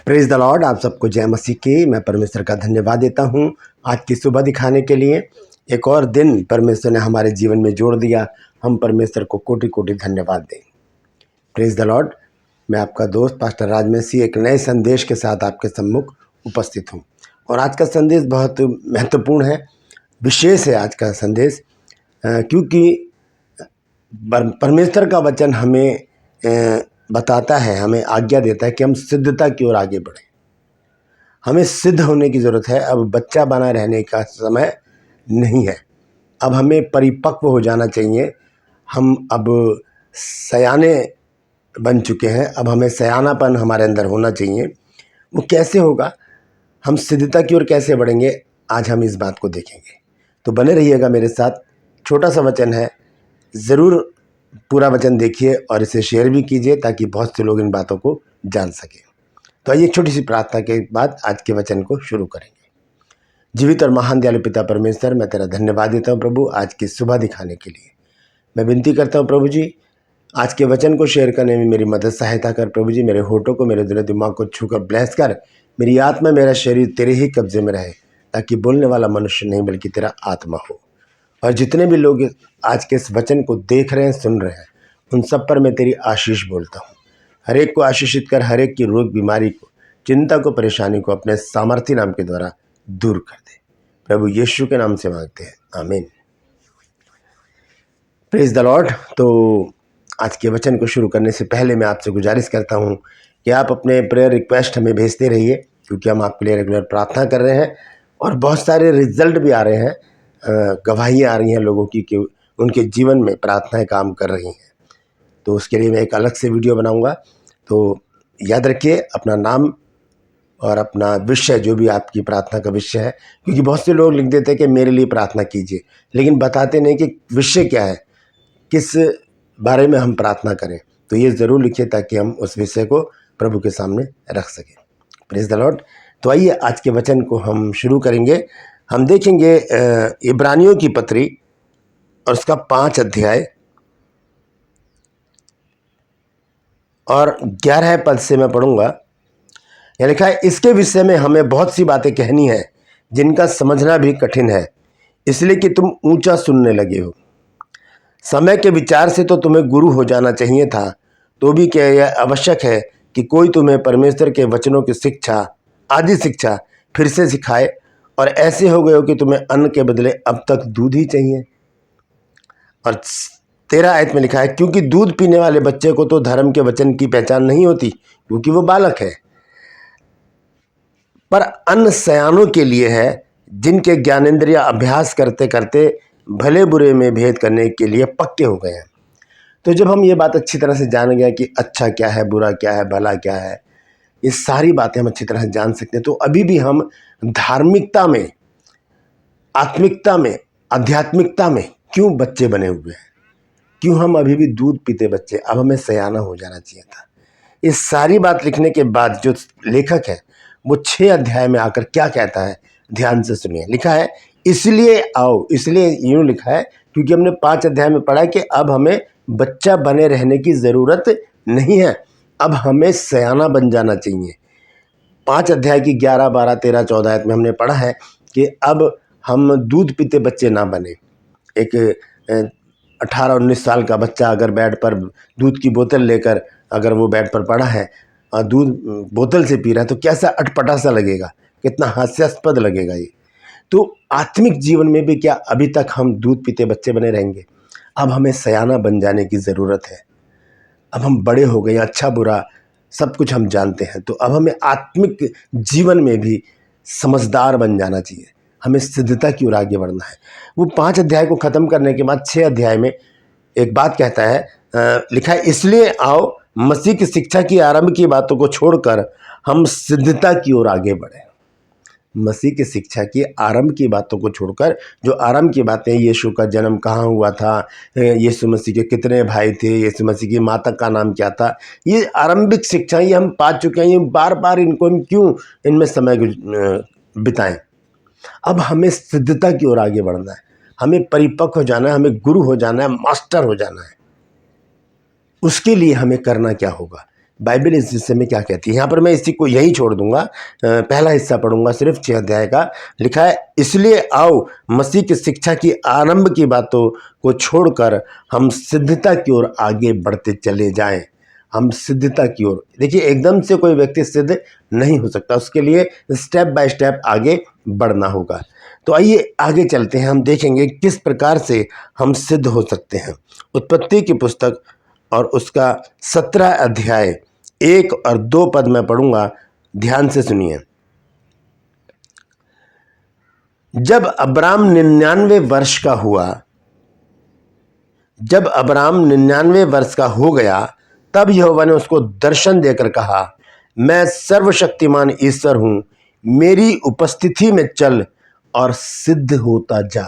Praise the Lord. आप सबको जय मसीह की। मैं परमेश्वर का धन्यवाद देता हूँ आज की सुबह दिखाने के लिए। एक और दिन परमेश्वर ने हमारे जीवन में जोड़ दिया। हम परमेश्वर को कोटि कोटि धन्यवाद दें। Praise the Lord. मैं आपका दोस्त पास्टर राजमेसी एक नए संदेश के साथ आपके सम्मुख उपस्थित हूँ। और आज का संदेश बहुत महत्वपूर्ण है, विशेष है आज का संदेश, क्योंकि परमेश्वर का वचन हमें बताता है, हमें आज्ञा देता है कि हम सिद्धता की ओर आगे बढ़ें। हमें सिद्ध होने की ज़रूरत है। अब बच्चा बना रहने का समय नहीं है, अब हमें परिपक्व हो जाना चाहिए। हम अब सयाने बन चुके हैं, अब हमें सयानापन हमारे अंदर होना चाहिए। वो कैसे होगा, हम सिद्धता की ओर कैसे बढ़ेंगे, आज हम इस बात को देखेंगे। तो बने रहिएगा मेरे साथ। छोटा सा वचन है, ज़रूर पूरा वचन देखिए और इसे शेयर भी कीजिए ताकि बहुत से लोग इन बातों को जान सकें। तो आइए छोटी सी प्रार्थना के बाद आज के वचन को शुरू करेंगे। जीवित और महान दयालु पिता परमेश्वर, मैं तेरा धन्यवाद देता हूँ प्रभु आज की सुबह दिखाने के लिए। मैं विनती करता हूँ प्रभु जी, आज के वचन को शेयर करने में मेरी मदद सहायता कर प्रभु जी। मेरे होठों को, मेरे दिल दिमाग को छूकर ब्लेस कर। मेरी आत्मा, मेरा शरीर तेरे ही कब्जे में रहे, ताकि बोलने वाला मनुष्य नहीं बल्कि तेरा आत्मा हो। और जितने भी लोग आज के इस वचन को देख रहे हैं, सुन रहे हैं, उन सब पर मैं तेरी आशीष बोलता हूँ। हर एक को आशीषित कर, हर एक की रोग बीमारी को, चिंता को, परेशानी को अपने सामर्थ्य नाम के द्वारा दूर कर दे। प्रभु यीशु के नाम से मांगते हैं, आमीन। Praise the Lord. तो आज के वचन को शुरू करने से पहले मैं आपसे गुजारिश करता हूँ कि आप अपने प्रेयर रिक्वेस्ट हमें भेजते रहिए, क्योंकि हम आपके लिए रेगुलर प्रार्थना कर रहे हैं और बहुत सारे रिजल्ट भी आ रहे हैं, गवाहियाँ आ रही हैं लोगों की कि उनके जीवन में प्रार्थनाएं काम कर रही हैं। तो उसके लिए मैं एक अलग से वीडियो बनाऊंगा। तो याद रखिए अपना नाम और अपना विषय, जो भी आपकी प्रार्थना का विषय है, क्योंकि बहुत से लोग लिख देते हैं कि मेरे लिए प्रार्थना कीजिए, लेकिन बताते नहीं कि विषय क्या है, किस बारे में हम प्रार्थना करें। तो ये ज़रूर लिखिए ताकि हम उस विषय को प्रभु के सामने रख सकें। Praise the Lord. तो आइए आज के वचन को हम शुरू करेंगे। हम देखेंगे इब्रानियों की पत्री और उसका 5 अध्याय और 11 पद से मैं पढ़ूंगा। यह लिखा है, इसके विषय में हमें बहुत सी बातें कहनी है जिनका समझना भी कठिन है, इसलिए कि तुम ऊंचा सुनने लगे हो। समय के विचार से तो तुम्हें गुरु हो जाना चाहिए था, तो भी क्या यह आवश्यक है कि कोई तुम्हें परमेश्वर के वचनों की शिक्षा, आदि शिक्षा फिर से सिखाए, और ऐसे हो गए हो कि तुम्हें अन्न के बदले अब तक दूध ही चाहिए। और 13 आयत में लिखा है, क्योंकि दूध पीने वाले बच्चे को तो धर्म के वचन की पहचान नहीं होती, क्योंकि वो बालक है, पर अन्न सयानों के लिए है, जिनके ज्ञानेंद्रिय अभ्यास करते करते भले बुरे में भेद करने के लिए पक्के हो गए हैं। तो जब हम ये बात अच्छी तरह से जान गए कि अच्छा क्या है, बुरा क्या है, भला क्या है, ये सारी बातें हम अच्छी तरह से जान सकते हैं, तो अभी भी हम धार्मिकता में, आत्मिकता में, आध्यात्मिकता में क्यों बच्चे बने हुए हैं? क्यों हम अभी भी दूध पीते बच्चे? अब हमें सयाना हो जाना चाहिए था। इस सारी बात लिखने के बाद जो लेखक है वो 6 अध्याय में आकर क्या कहता है, ध्यान से सुनिए। लिखा है, इसलिए आओ। इसलिए यूँ लिखा है क्योंकि हमने 5 अध्याय में पढ़ा कि अब हमें बच्चा बने रहने की ज़रूरत नहीं है, अब हमें सयाना बन जाना चाहिए। 5 अध्याय की 11, 12, 13, 14 आयत में हमने पढ़ा है कि अब हम दूध पीते बच्चे ना बने। एक 18-19 साल का बच्चा अगर बेड पर दूध की बोतल लेकर, अगर वो बेड पर पड़ा है और दूध बोतल से पी रहा है, तो कैसा अटपटा सा लगेगा, कितना हास्यास्पद लगेगा ये। तो आत्मिक जीवन में भी क्या अभी तक हम दूध पीते बच्चे बने रहेंगे? अब हमें सयाना बन जाने की ज़रूरत है। अब हम बड़े हो गए, अच्छा बुरा सब कुछ हम जानते हैं, तो अब हमें आत्मिक जीवन में भी समझदार बन जाना चाहिए। हमें सिद्धता की ओर आगे बढ़ना है। वो 5 अध्याय को ख़त्म करने के बाद 6 अध्याय में एक बात कहता है, लिखा है, इसलिए आओ मसीह की शिक्षा की आरंभ की बातों को छोड़कर हम सिद्धता की ओर आगे बढ़ें। मसीह की शिक्षा की आरंभ की बातों को छोड़कर, जो आरंभ की बातें, यीशु का जन्म कहाँ हुआ था, यीशु मसीह के कितने भाई थे, यीशु मसीह की माता का नाम क्या था, ये आरंभिक शिक्षा ये हम पा चुके हैं। ये बार बार इनको हम क्यों इनमें समय बिताएं? अब हमें सिद्धता की ओर आगे बढ़ना है, हमें परिपक्व हो जाना है, हमें गुरु हो जाना है, मास्टर हो जाना है। उसके लिए हमें करना क्या होगा? बाइबल इस हिस्से में क्या कहती है। यहाँ पर मैं इसी को यहीं छोड़ दूंगा, पहला हिस्सा पढ़ूंगा सिर्फ 6 अध्याय का। लिखा है, इसलिए आओ मसीह की शिक्षा की आरंभ की बातों को छोड़कर हम सिद्धता की ओर आगे बढ़ते चले जाएं। हम सिद्धता की ओर, देखिए एकदम से कोई व्यक्ति सिद्ध नहीं हो सकता, उसके लिए स्टेप बाय स्टेप आगे बढ़ना होगा। तो आइए आगे चलते हैं, हम देखेंगे किस प्रकार से हम सिद्ध हो सकते हैं। उत्पत्ति की पुस्तक और उसका 17 अध्याय 1 और 2 पद में पढ़ूंगा, ध्यान से सुनिए। जब अब्राम 99 वर्ष का हुआ, जब अब्राम 99 वर्ष का हो गया, तब यहोवा ने उसको दर्शन देकर कहा, मैं सर्वशक्तिमान ईश्वर हूं, मेरी उपस्थिति में चल और सिद्ध होता जा।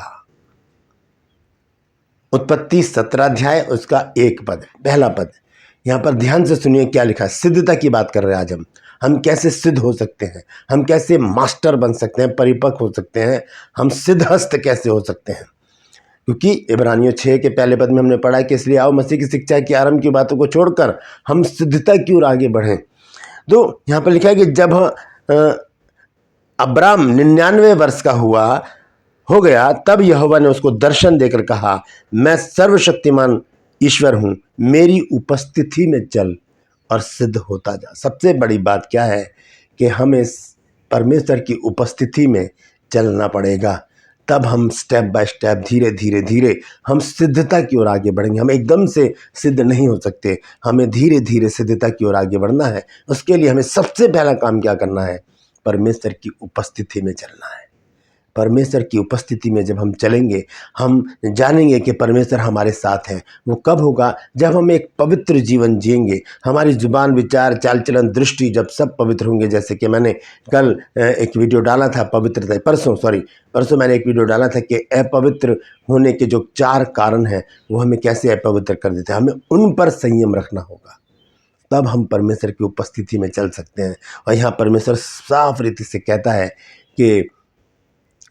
उत्पत्ति 17 अध्याय उसका 1 पद, पहला पद। यहां पर ध्यान से सुनिए क्या लिखा है। सिद्धता की बात कर रहे हैं आज हम कैसे सिद्ध हो सकते हैं, हम कैसे मास्टर बन सकते हैं, परिपक्व हो सकते हैं, हम सिद्धहस्त कैसे हो सकते हैं। क्योंकि इब्रानियों 6 के पहले पद में हमने पढ़ा कि इसलिए आओ मसीह की शिक्षा की आरंभ की बातों को छोड़कर हम सिद्धता की ओर आगे बढ़ें। तो यहाँ पर लिखा है कि जब अब्राम 99 वर्ष का हो गया, तब यहोवा ने उसको दर्शन देकर कहा, मैं सर्वशक्तिमान ईश्वर हूं, मेरी उपस्थिति में चल और सिद्ध होता जा। सबसे बड़ी बात क्या है कि हमें परमेश्वर की उपस्थिति में चलना पड़ेगा, तब हम स्टेप बाय स्टेप धीरे धीरे धीरे हम सिद्धता की ओर आगे बढ़ेंगे। हम एकदम से सिद्ध नहीं हो सकते, हमें धीरे धीरे सिद्धता की ओर आगे बढ़ना है। उसके लिए हमें सबसे पहला काम क्या करना है, परमेश्वर की उपस्थिति में चलना है। परमेश्वर की उपस्थिति में जब हम चलेंगे, हम जानेंगे कि परमेश्वर हमारे साथ हैं। वो कब होगा, जब हम एक पवित्र जीवन जिएंगे, हमारी जुबान, विचार, चाल चलन, दृष्टि जब सब पवित्र होंगे। जैसे कि मैंने कल एक वीडियो डाला था पवित्रता, परसों मैंने एक वीडियो डाला था कि अपवित्र होने के जो 4 कारण हैं वो हमें कैसे अपवित्र कर देते हैं। हमें उन पर संयम रखना होगा, तब हम परमेश्वर की उपस्थिति में चल सकते हैं। और यहाँ परमेश्वर साफ रीति से कहता है कि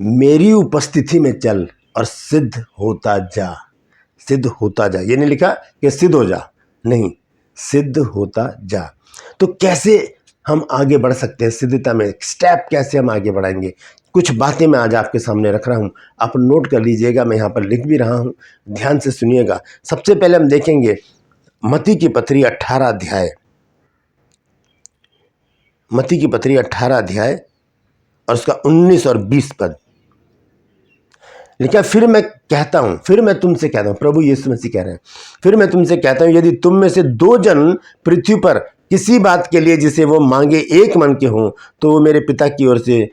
मेरी उपस्थिति में चल और सिद्ध होता जा। सिद्ध होता जा, ये नहीं लिखा कि सिद्ध हो जा, नहीं, सिद्ध होता जा। तो कैसे हम आगे बढ़ सकते हैं सिद्धता में, स्टेप कैसे हम आगे बढ़ाएंगे, कुछ बातें मैं आज आपके सामने रख रहा हूं, आप नोट कर लीजिएगा, मैं यहाँ पर लिख भी रहा हूं, ध्यान से सुनिएगा। सबसे पहले हम देखेंगे मत्ती की पत्री 18 अध्याय, मत्ती की पत्री 18 अध्याय और उसका 19 और 20 पद लिखा। फिर मैं तुमसे कहता हूं, प्रभु यीशु मसीह कह रहे हैं, फिर मैं तुमसे कहता हूं, यदि तुम में से 2 जन पृथ्वी पर किसी बात के लिए जिसे वो मांगे एक मन के हों, तो वो मेरे पिता की ओर से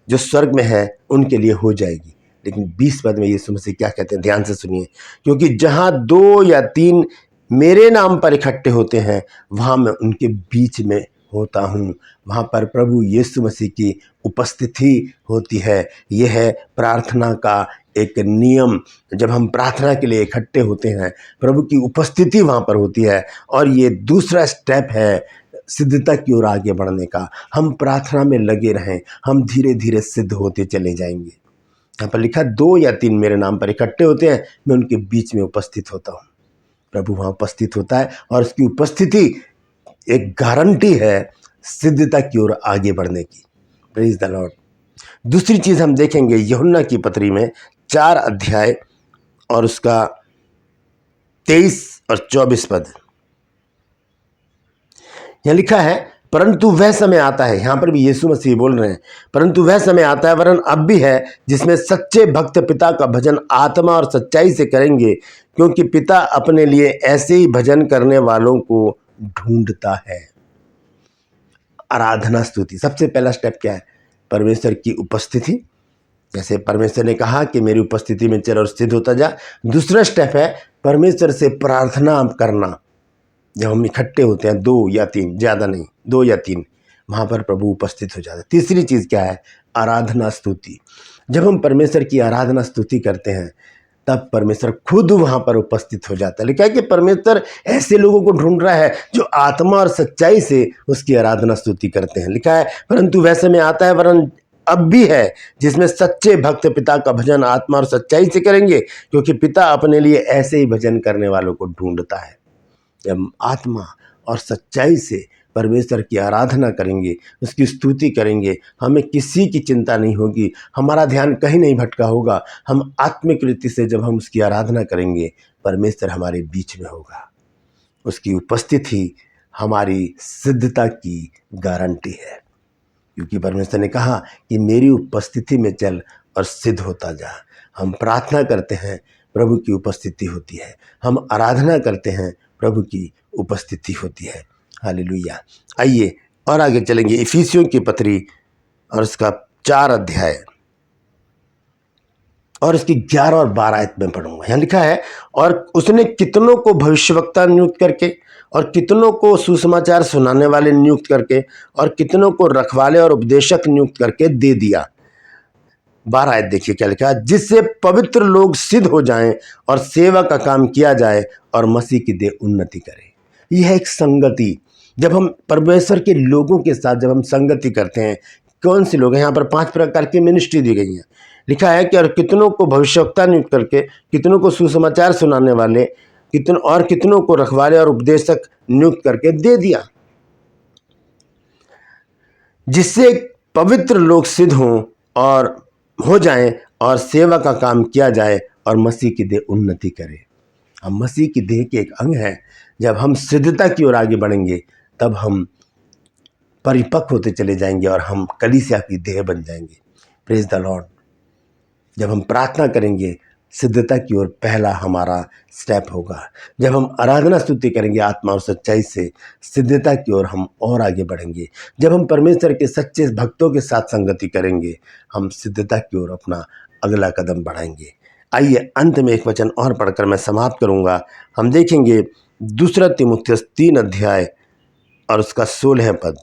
जो स्वर्ग में है उनके लिए हो जाएगी। लेकिन 20 पद में यीशु मसीह क्या कहते हैं, ध्यान से सुनिए। क्योंकि जहां 2 या 3 मेरे नाम पर इकट्ठे होते हैं, वहां मैं उनके बीच में होता हूँ। वहाँ पर प्रभु यीशु मसीह की उपस्थिति होती है। यह है प्रार्थना का एक नियम। जब हम प्रार्थना के लिए इकट्ठे होते हैं, प्रभु की उपस्थिति वहाँ पर होती है। और ये दूसरा स्टेप है सिद्धता की ओर आगे बढ़ने का। हम प्रार्थना में लगे रहें, हम धीरे धीरे सिद्ध होते चले जाएंगे। यहाँ पर लिखा 2 या 3 मेरे नाम पर इकट्ठे होते हैं, मैं उनके बीच में उपस्थित होता हूँ। प्रभु वहाँ उपस्थित होता है और उसकी उपस्थिति एक गारंटी है सिद्धता की ओर आगे बढ़ने की। Praise the Lord. दूसरी चीज हम देखेंगे यूहन्ना की पत्री में 4 अध्याय और उसका 23 और 24 पद। यह लिखा है, परंतु वह समय आता है, यहां पर भी यीशु मसीह बोल रहे हैं, परंतु वह समय आता है, वरन अब भी है, जिसमें सच्चे भक्त पिता का भजन आत्मा और सच्चाई से करेंगे, क्योंकि पिता अपने लिए ऐसे ही भजन करने वालों को ढूंढता है। आराधना स्तुति, सबसे पहला स्टेप क्या है, परमेश्वर की उपस्थिति। जैसे परमेश्वर ने कहा कि मेरी उपस्थिति में चल और सिद्ध होता जा। दूसरा स्टेप है परमेश्वर से प्रार्थना करना। जब हम इकट्ठे होते हैं 2 या 3, ज़्यादा नहीं, 2 या 3, वहाँ पर प्रभु उपस्थित हो जाता है। तीसरी चीज़ क्या है, आराधना स्तुति। जब हम परमेश्वर की आराधना स्तुति करते हैं, तब परमेश्वर खुद वहाँ पर उपस्थित हो जाता है। लिखा है कि परमेश्वर ऐसे लोगों को ढूंढ रहा है जो आत्मा और सच्चाई से उसकी आराधना स्तुति करते हैं। लिखा है, परंतु वैसे में आता है, वरन अब भी है, जिसमें सच्चे भक्त पिता का भजन आत्मा और सच्चाई से करेंगे, क्योंकि पिता अपने लिए ऐसे ही भजन करने वालों को ढूंढता है। जब आत्मा और सच्चाई से परमेश्वर की आराधना करेंगे, उसकी स्तुति करेंगे, हमें किसी की चिंता नहीं होगी, हमारा ध्यान कहीं नहीं भटका होगा। हम आत्मिक रीति से जब हम उसकी आराधना करेंगे, परमेश्वर हमारे बीच में होगा। उसकी उपस्थिति हमारी सिद्धता की गारंटी है, क्योंकि परमेश्वर ने कहा कि मेरी उपस्थिति में चल और सिद्ध होता जा। हम प्रार्थना करते हैं, प्रभु की उपस्थिति होती है। हम आराधना करते हैं, प्रभु की उपस्थिति होती है। हालेलुया। आइए और आगे चलेंगे। इफिसियों की पत्री और उसका 4 अध्याय और इसकी 11 और 12 आयत में पढ़ूंगा। यहाँ लिखा है, और उसने कितनों को भविष्यवक्ता नियुक्त करके, और कितनों को सुसमाचार सुनाने वाले नियुक्त करके, और कितनों को रखवाले और उपदेशक नियुक्त करके दे दिया। 12 आयत देखिए क्या लिखा है, जिससे पवित्र लोग सिद्ध हो जाएं और सेवा का काम किया जाए और मसीह की देह उन्नति करे। यह एक संगति, जब हम परमेश्वर के लोगों के साथ जब हम संगति करते हैं, कौन से लोग हैं? यहाँ पर 5 प्रकार की मिनिस्ट्री दी गई है। लिखा है कि और कितनों को भविष्यवक्ता नियुक्त करके, कितनों को सुसमाचार सुनाने वाले, कितनों को रखवाले और उपदेशक नियुक्त करके दे दिया, जिससे पवित्र लोग सिद्ध हों और हो जाएं और सेवा का काम किया जाए और मसीह की देह उन्नति करे। हम मसीह की देह के एक अंग हैं। जब हम सिद्धता की ओर आगे बढ़ेंगे, तब हम परिपक्व होते चले जाएंगे और हम कलीसिया की देह बन जाएंगे। Praise the Lord. जब हम प्रार्थना करेंगे, सिद्धता की ओर पहला हमारा स्टेप होगा। जब हम आराधना स्तुति करेंगे आत्मा और सच्चाई से, सिद्धता की ओर हम और आगे बढ़ेंगे। जब हम परमेश्वर के सच्चे भक्तों के साथ संगति करेंगे, हम सिद्धता की ओर अपना अगला कदम बढ़ाएंगे। आइए अंत में एक वचन और पढ़कर मैं समाप्त करूंगा। हम देखेंगे 2 तीमुथियुस 3 अध्याय और उसका 16 पद।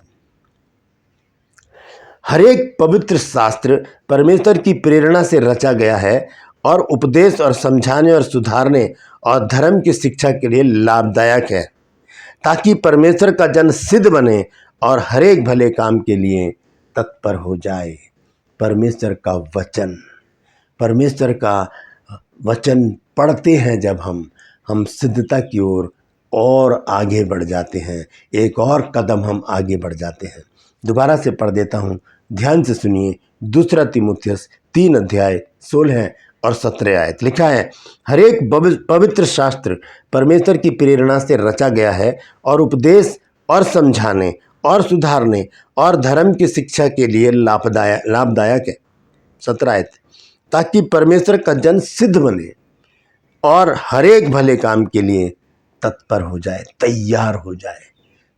हर एक पवित्र शास्त्र परमेश्वर की प्रेरणा से रचा गया है और उपदेश और समझाने और सुधारने और धर्म की शिक्षा के लिए लाभदायक है, ताकि परमेश्वर का जन सिद्ध बने और हर एक भले काम के लिए तत्पर हो जाए। परमेश्वर का वचन पढ़ते हैं जब हम सिद्धता की ओर और आगे बढ़ जाते हैं, एक और कदम हम आगे बढ़ जाते हैं। दोबारा से पढ़ देता हूँ, ध्यान से सुनिए। 2 तीमुथियुस 3 अध्याय 16 और 17 आयत लिखा है, हर एक पवित्र शास्त्र परमेश्वर की प्रेरणा से रचा गया है और उपदेश और समझाने और सुधारने और धर्म की शिक्षा के लिए लाभदायक है। 17 आयत, ताकि परमेश्वर का जन सिद्ध बने और हर एक भले काम के लिए तत्पर हो जाए, तैयार हो जाए।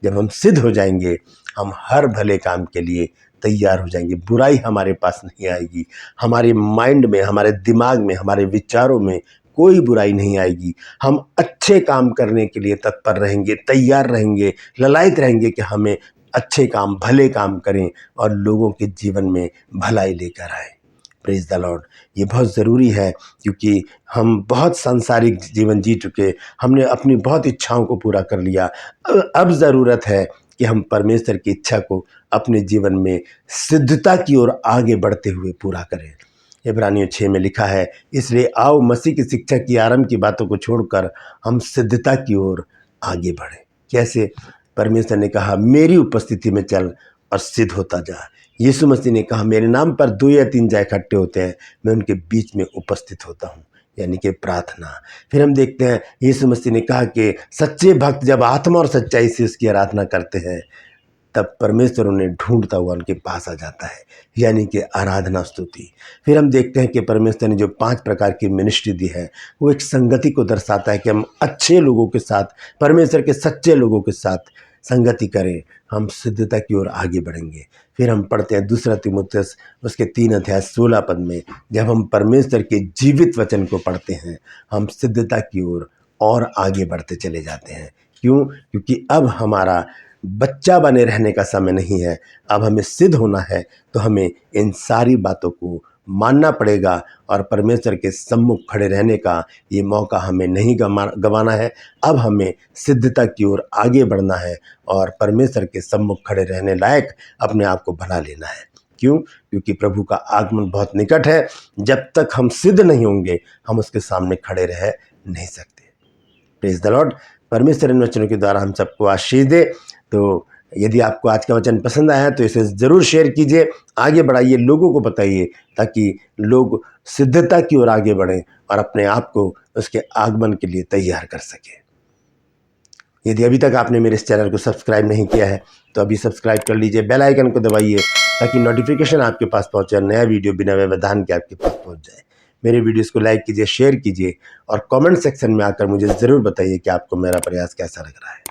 जब हम सिद्ध हो जाएंगे, हम हर भले काम के लिए तैयार हो जाएंगे। बुराई हमारे पास नहीं आएगी। हमारे माइंड में, हमारे दिमाग में, हमारे विचारों में कोई बुराई नहीं आएगी। हम अच्छे काम करने के लिए तत्पर रहेंगे, तैयार रहेंगे, ललायत रहेंगे कि हमें अच्छे काम, भले काम करें और लोगों के जीवन में भलाई लेकर आए। Praise the Lord. ये बहुत ज़रूरी है, क्योंकि हम बहुत सांसारिक जीवन जी चुके, हमने अपनी बहुत इच्छाओं को पूरा कर लिया। अब ज़रूरत है कि हम परमेश्वर की इच्छा को अपने जीवन में सिद्धता की ओर आगे बढ़ते हुए पूरा करें। इब्रानियों 6 में लिखा है, इसलिए आओ मसीह की शिक्षा की आरंभ की बातों को छोड़कर हम सिद्धता की ओर आगे बढ़ें। कैसे? परमेश्वर ने कहा, मेरी उपस्थिति में चल और सिद्ध होता जा। यीशु मसीह ने कहा, मेरे नाम पर 2 या 3 जहाँ इकट्ठे होते हैं, मैं उनके बीच में उपस्थित होता हूँ, यानी कि प्रार्थना। फिर हम देखते हैं यीशु मसीह ने कहा कि सच्चे भक्त जब आत्मा और सच्चाई से उसकी आराधना करते हैं, तब परमेश्वर उन्हें ढूंढता हुआ उनके पास आ जाता है, यानी कि आराधना स्तुति। फिर हम देखते हैं कि परमेश्वर ने जो 5 प्रकार की मिनिस्ट्री दी है, वो एक संगति को दर्शाता है कि हम अच्छे लोगों के साथ, परमेश्वर के सच्चे लोगों के साथ संगति करें, हम सिद्धता की ओर आगे बढ़ेंगे। फिर हम पढ़ते हैं 2 तीमुथियुस उसके 3 अध्याय 16 पद में, जब हम परमेश्वर के जीवित वचन को पढ़ते हैं, हम सिद्धता की ओर और आगे बढ़ते चले जाते हैं। क्यों? क्योंकि अब हमारा बच्चा बने रहने का समय नहीं है। अब हमें सिद्ध होना है, तो हमें इन सारी बातों को मानना पड़ेगा और परमेश्वर के सम्मुख खड़े रहने का ये मौका हमें नहीं गंवाना है। अब हमें सिद्धता की ओर आगे बढ़ना है और परमेश्वर के सम्मुख खड़े रहने लायक अपने आप को बना लेना है। क्यों? क्योंकि प्रभु का आगमन बहुत निकट है। जब तक हम सिद्ध नहीं होंगे, हम उसके सामने खड़े रह नहीं सकते। Praise the Lord. परमेश्वर इन वचनों के द्वारा हम सबको आशीष दे। तो यदि आपको आज का वचन पसंद आया तो इसे ज़रूर शेयर कीजिए, आगे बढ़ाइए, लोगों को बताइए, ताकि लोग सिद्धता की ओर आगे बढ़ें और अपने आप को उसके आगमन के लिए तैयार कर सकें। यदि अभी तक आपने मेरे इस चैनल को सब्सक्राइब नहीं किया है तो अभी सब्सक्राइब कर लीजिए, बेल आइकन को दबाइए ताकि नोटिफिकेशन आपके पास पहुंचे, नया वीडियो बिना व्यवधान के आपके पास पहुंच जाए। मेरे वीडियोस को लाइक कीजिए, शेयर कीजिए और कमेंट सेक्शन में आकर मुझे ज़रूर बताइए कि आपको मेरा प्रयास कैसा लग रहा है।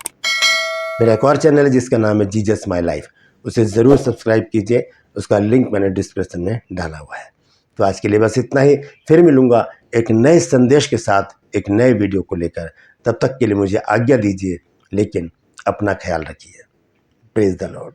मेरा एक और चैनल है जिसका नाम है जीसस माय लाइफ, उसे ज़रूर सब्सक्राइब कीजिए, उसका लिंक मैंने डिस्क्रिप्शन में डाला हुआ है। तो आज के लिए बस इतना ही, फिर मिलूँगा एक नए संदेश के साथ एक नए वीडियो को लेकर। तब तक के लिए मुझे आज्ञा दीजिए, लेकिन अपना ख्याल रखिए। Praise the Lord.